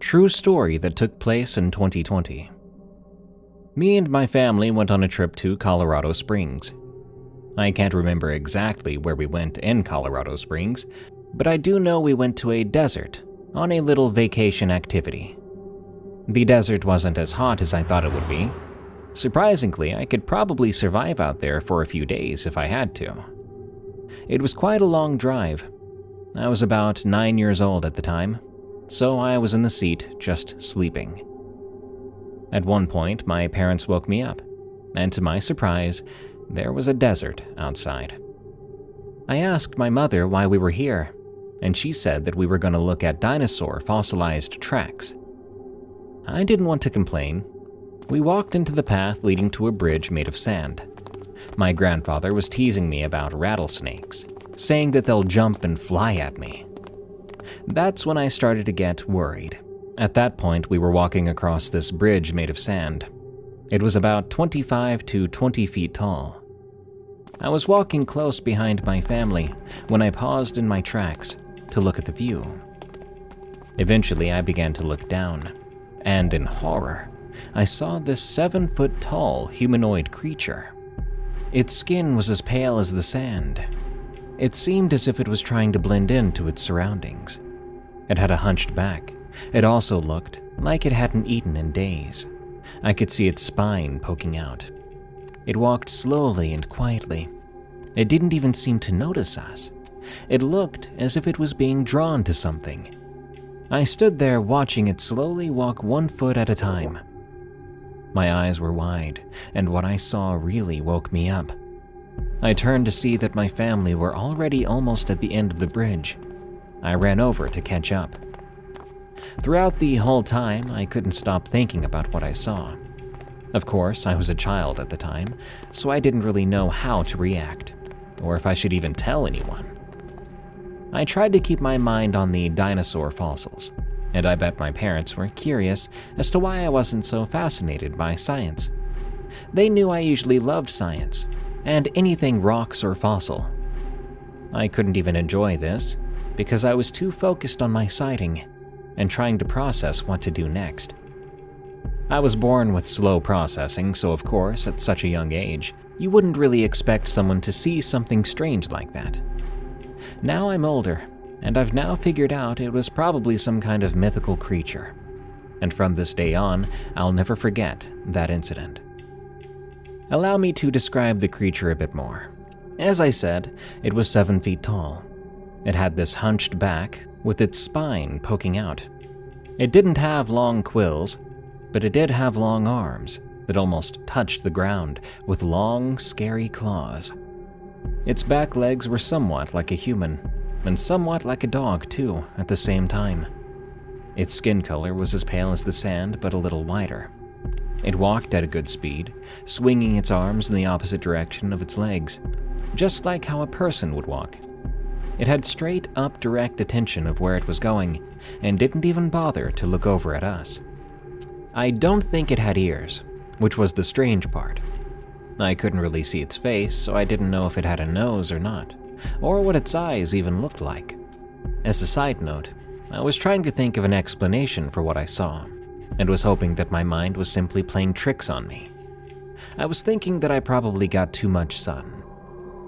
True story that took place in 2020. Me and my family went on a trip to Colorado Springs. I can't remember exactly where we went in Colorado Springs, but I do know we went to a desert on a little vacation activity. The desert wasn't as hot as I thought it would be. Surprisingly, I could probably survive out there for a few days if I had to. It was quite a long drive. I was about 9 years old at the time, so I was in the seat just sleeping. At one point, my parents woke me up, and to my surprise, there was a desert outside. I asked my mother why we were here, and she said that we were going to look at dinosaur fossilized tracks. I didn't want to complain. We walked into the path leading to a bridge made of sand. My grandfather was teasing me about rattlesnakes, saying that they'll jump and fly at me. That's when I started to get worried. At that point, we were walking across this bridge made of sand. It was about 25 to 20 feet tall. I was walking close behind my family when I paused in my tracks to look at the view. Eventually, I began to look down, and in horror, I saw this 7-foot-tall humanoid creature. Its skin was as pale as the sand. It seemed as if it was trying to blend into its surroundings. It had a hunched back. It also looked like it hadn't eaten in days. I could see its spine poking out. It walked slowly and quietly. It didn't even seem to notice us. It looked as if it was being drawn to something. I stood there watching it slowly walk 1 foot at a time. My eyes were wide, and what I saw really woke me up. I turned to see that my family were already almost at the end of the bridge. I ran over to catch up. Throughout the whole time, I couldn't stop thinking about what I saw. Of course, I was a child at the time, so I didn't really know how to react, or if I should even tell anyone. I tried to keep my mind on the dinosaur fossils, and I bet my parents were curious as to why I wasn't so fascinated by science. They knew I usually loved science, and anything rocks or fossil. I couldn't even enjoy this, because I was too focused on my sighting and trying to process what to do next. I was born with slow processing, so of course, at such a young age, you wouldn't really expect someone to see something strange like that. Now I'm older, and I've now figured out it was probably some kind of mythical creature. And from this day on, I'll never forget that incident. Allow me to describe the creature a bit more. As I said, it was 7 feet tall. It had this hunched back with its spine poking out. It didn't have long quills, but it did have long arms that almost touched the ground with long, scary claws. Its back legs were somewhat like a human, and somewhat like a dog too at the same time. Its skin color was as pale as the sand, but a little whiter. It walked at a good speed, swinging its arms in the opposite direction of its legs, just like how a person would walk. It had straight up direct attention of where it was going, and didn't even bother to look over at us. I don't think it had ears, which was the strange part. I couldn't really see its face, so I didn't know if it had a nose or not, or what its eyes even looked like. As a side note, I was trying to think of an explanation for what I saw, and was hoping that my mind was simply playing tricks on me. I was thinking that I probably got too much sun,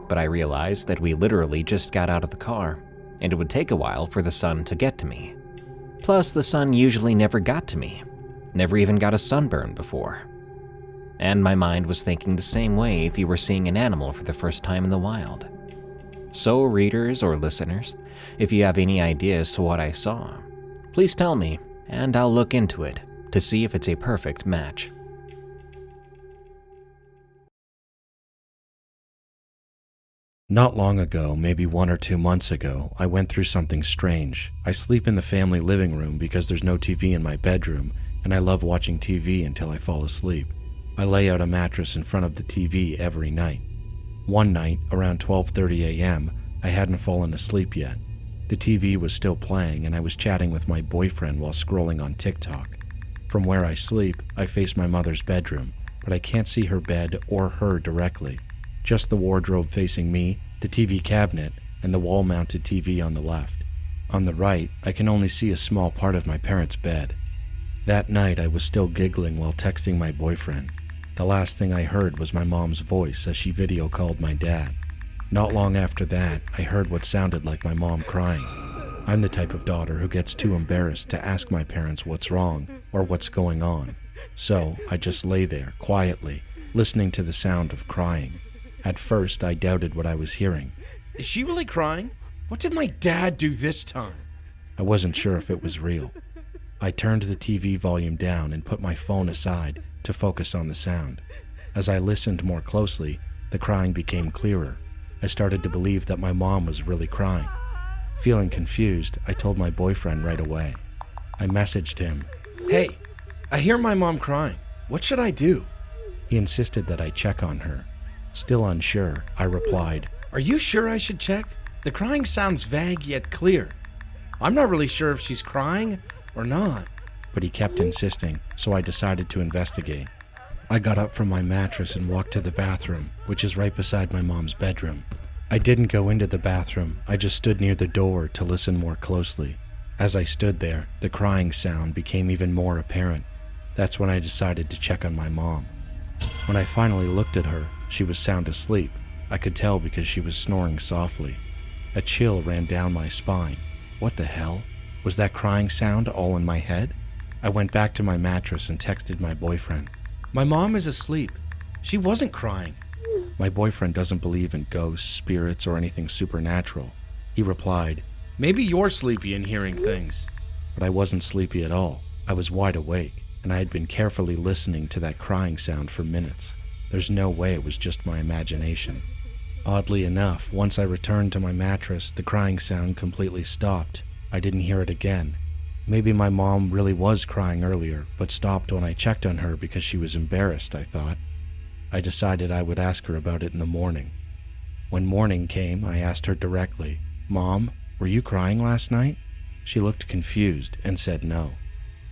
but I realized that we literally just got out of the car, and it would take a while for the sun to get to me. Plus, the sun usually never got to me, never even got a sunburn before. And my mind was thinking the same way if you were seeing an animal for the first time in the wild. So readers or listeners, if you have any ideas to what I saw, please tell me, and I'll look into it to see if it's a perfect match. Not long ago, maybe 1 or 2 months ago, I went through something strange. I sleep in the family living room because there's no TV in my bedroom, and I love watching TV until I fall asleep. I lay out a mattress in front of the TV every night. One night, around 12:30 a.m., I hadn't fallen asleep yet. The TV was still playing, and I was chatting with my boyfriend while scrolling on TikTok. From where I sleep, I face my mother's bedroom, but I can't see her bed or her directly. Just the wardrobe facing me, the TV cabinet, and the wall-mounted TV on the left. On the right, I can only see a small part of my parents' bed. That night, I was still giggling while texting my boyfriend. The last thing I heard was my mom's voice as she video called my dad. Not long after that, I heard what sounded like my mom crying. I'm the type of daughter who gets too embarrassed to ask my parents what's wrong or what's going on. So I just lay there, quietly, listening to the sound of crying. At first, I doubted what I was hearing. Is she really crying? What did my dad do this time? I wasn't sure if it was real. I turned the TV volume down and put my phone aside to focus on the sound. As I listened more closely, the crying became clearer. I started to believe that my mom was really crying. Feeling confused, I told my boyfriend right away. I messaged him. Hey, I hear my mom crying. What should I do? He insisted that I check on her. Still unsure, I replied, Are you sure I should check? The crying sounds vague yet clear. I'm not really sure if she's crying or not. but he kept insisting, so I decided to investigate. I got up from my mattress and walked to the bathroom, which is right beside my mom's bedroom. I didn't go into the bathroom, I just stood near the door to listen more closely. As I stood there, the crying sound became even more apparent. That's when I decided to check on my mom. When I finally looked at her, she was sound asleep. I could tell because she was snoring softly. A chill ran down my spine. What the hell? Was that crying sound all in my head? I went back to my mattress and texted my boyfriend. My mom is asleep. She wasn't crying. My boyfriend doesn't believe in ghosts, spirits, or anything supernatural. He replied, Maybe you're sleepy and hearing things. but I wasn't sleepy at all. I was wide awake, and I had been carefully listening to that crying sound for minutes. There's no way it was just my imagination. Oddly enough, once I returned to my mattress, the crying sound completely stopped. I didn't hear it again. Maybe my mom really was crying earlier, but stopped when I checked on her because she was embarrassed, I thought. I decided I would ask her about it in the morning. When morning came, I asked her directly, "Mom, were you crying last night?" She looked confused and said no.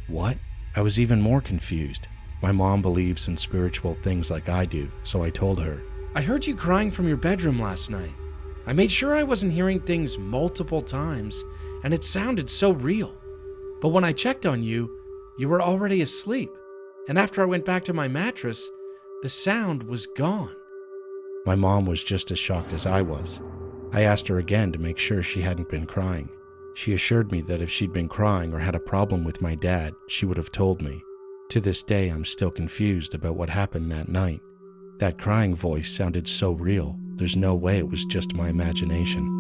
What? I was even more confused. My mom believes in spiritual things like I do, so I told her, I heard you crying from your bedroom last night. I made sure I wasn't hearing things multiple times, and it sounded so real. But when I checked on you, you were already asleep. And after I went back to my mattress, the sound was gone. My mom was just as shocked as I was. I asked her again to make sure she hadn't been crying. She assured me that if she'd been crying or had a problem with my dad, she would have told me. To this day, I'm still confused about what happened that night. That crying voice sounded so real. There's no way it was just my imagination.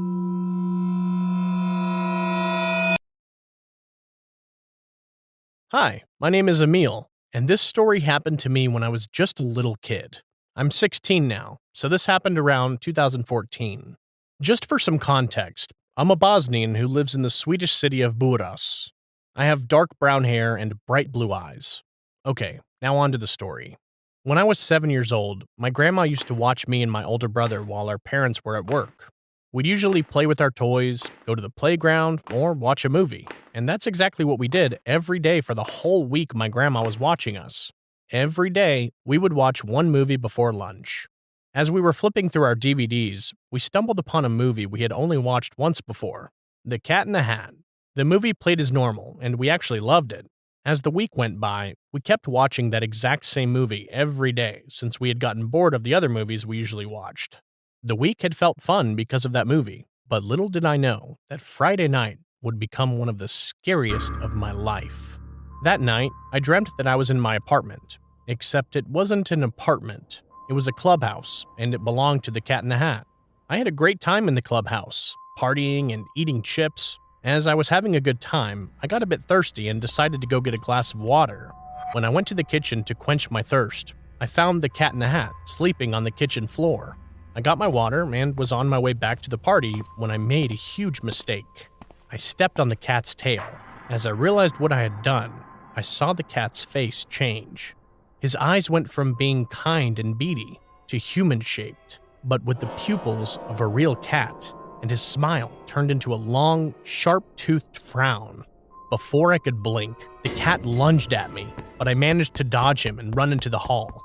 Hi, my name is Emil, and this story happened to me when I was just a little kid. I'm 16 now, so this happened around 2014. Just for some context, I'm a Bosnian who lives in the Swedish city of Buras. I have dark brown hair and bright blue eyes. Okay, now on to the story. When I was 7 years old, my grandma used to watch me and my older brother while our parents were at work. We'd usually play with our toys, go to the playground, or watch a movie. And that's exactly what we did every day for the whole week my grandma was watching us. Every day, we would watch one movie before lunch. As we were flipping through our DVDs, we stumbled upon a movie we had only watched once before, The Cat in the Hat. The movie played as normal, and we actually loved it. As the week went by, we kept watching that exact same movie every day since we had gotten bored of the other movies we usually watched. The week had felt fun because of that movie, but little did I know that Friday night would become one of the scariest of my life. That night, I dreamt that I was in my apartment, except it wasn't an apartment. It was a clubhouse, and it belonged to the Cat in the Hat. I had a great time in the clubhouse, partying and eating chips. As I was having a good time, I got a bit thirsty and decided to go get a glass of water. When I went to the kitchen to quench my thirst, I found the Cat in the Hat sleeping on the kitchen floor. I got my water and was on my way back to the party when I made a huge mistake. I stepped on the cat's tail. As I realized what I had done, I saw the cat's face change. His eyes went from being kind and beady to human-shaped, but with the pupils of a real cat, and his smile turned into a long, sharp-toothed frown. Before I could blink, the cat lunged at me, but I managed to dodge him and run into the hall.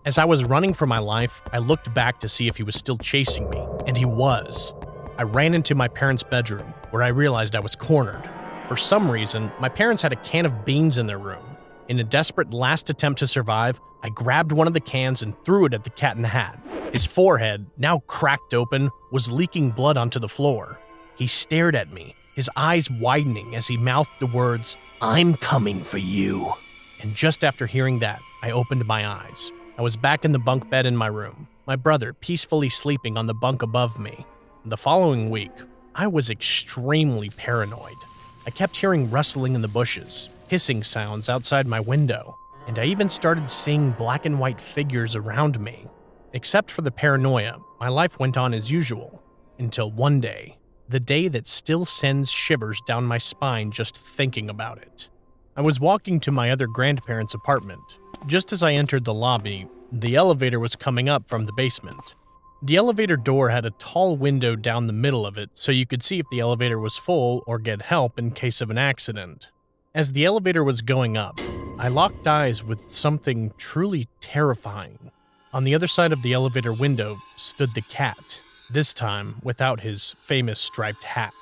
As I was running for my life, I looked back to see if he was still chasing me, and he was. I ran into my parents' bedroom, where I realized I was cornered. For some reason, my parents had a can of beans in their room. In a desperate last attempt to survive, I grabbed one of the cans and threw it at the Cat in the Hat. His forehead, now cracked open, was leaking blood onto the floor. He stared at me, his eyes widening as he mouthed the words, "I'm coming for you." And just after hearing that, I opened my eyes. I was back in the bunk bed in my room, my brother peacefully sleeping on the bunk above me. The following week, I was extremely paranoid. I kept hearing rustling in the bushes, hissing sounds outside my window, and I even started seeing black and white figures around me. Except for the paranoia, my life went on as usual, until one day, the day that still sends shivers down my spine just thinking about it. I was walking to my other grandparents' apartment. Just as I entered the lobby, the elevator was coming up from the basement. The elevator door had a tall window down the middle of it, so you could see if the elevator was full or get help in case of an accident. As the elevator was going up, I locked eyes with something truly terrifying. On the other side of the elevator window stood the cat, this time without his famous striped hat.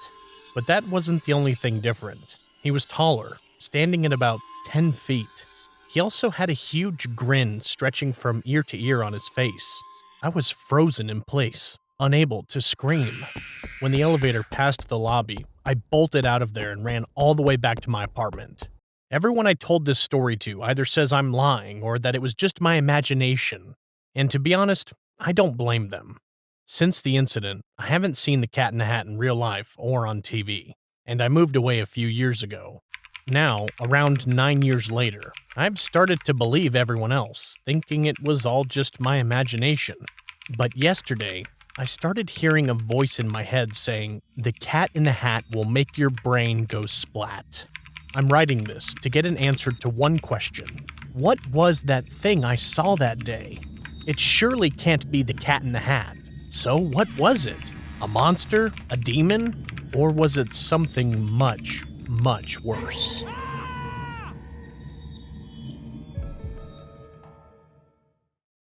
But that wasn't the only thing different. He was taller, standing at about 10 feet. He also had a huge grin stretching from ear to ear on his face. I was frozen in place, unable to scream. When the elevator passed the lobby, I bolted out of there and ran all the way back to my apartment. Everyone I told this story to either says I'm lying or that it was just my imagination. And to be honest, I don't blame them. Since the incident, I haven't seen the Cat in the Hat in real life or on TV, and I moved away a few years ago. Now, around 9 years later, I've started to believe everyone else, thinking it was all just my imagination. But yesterday, I started hearing a voice in my head saying, "The Cat in the Hat will make your brain go splat." I'm writing this to get an answer to one question. What was that thing I saw that day? It surely can't be the Cat in the Hat. So what was it? A monster? A demon? Or was it something much, much worse?